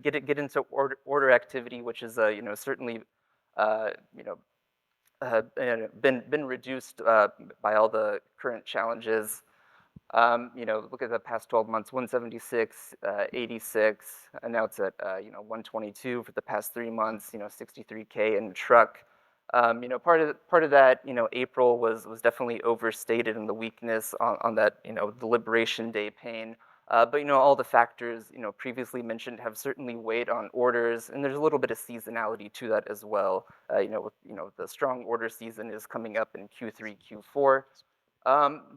get into order activity, which is certainly uh, you know been reduced by all the current challenges. Look at the past 12 months, 176, 86, and now it's at 122 for the past 3 months. 63K in truck. Part of that, April was definitely overstated in the weakness on that, the Liberation Day pain. But all the factors previously mentioned have certainly weighed on orders, and there's a little bit of seasonality to that as well. The strong order season is coming up in Q3, Q4.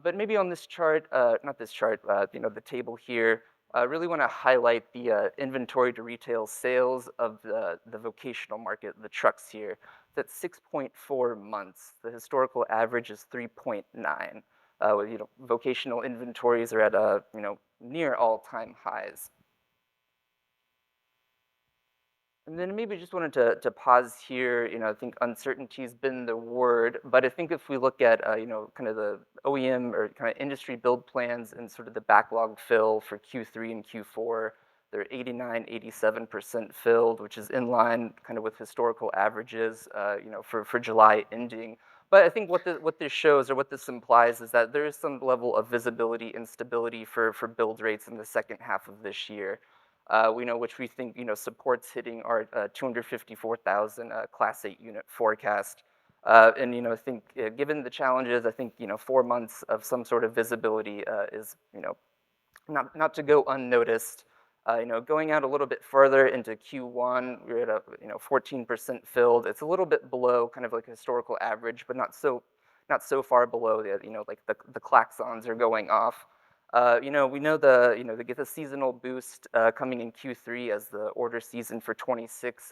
But maybe on this chart, not this chart, the table here, I really want to highlight the inventory to retail sales of the vocational market, the trucks here. That's 6.4 months. The historical average is 3.9. Vocational inventories are at near all-time highs. And then maybe just wanted to pause here. I think uncertainty's been the word, but I think if we look at, kind of the OEM or kind of industry build plans and sort of the backlog fill for Q3 and Q4, they're 89, 87% filled, which is in line kind of with historical averages, for July ending. But I think what this shows or what this implies is that there is some level of visibility and stability for build rates in the second half of this year. Which we think supports hitting our 254,000 Class 8 unit forecast. And I think given the challenges, I think 4 months of some sort of visibility is not to go unnoticed. Going out a little bit further into Q1, we're at a 14% filled. It's a little bit below kind of like historical average, but not so far below the like the klaxons are going off. We know they get the seasonal boost coming in Q3 as the order season for 26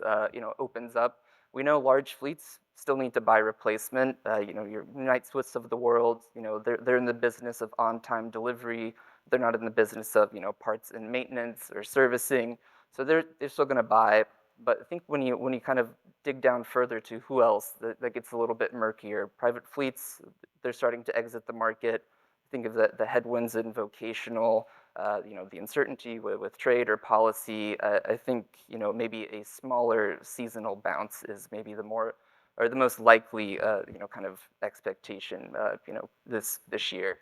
opens up. We know large fleets still need to buy replacement. Your Knight-Swiss of the world, they're in the business of on-time delivery. They're not in the business of parts and maintenance or servicing. So they're still going to buy. But I think when you kind of dig down further to who else, that gets a little bit murkier. Private fleets, they're starting to exit the market. Think of the headwinds in vocational, the uncertainty with trade or policy. I think maybe a smaller seasonal bounce is maybe the most likely kind of expectation this year.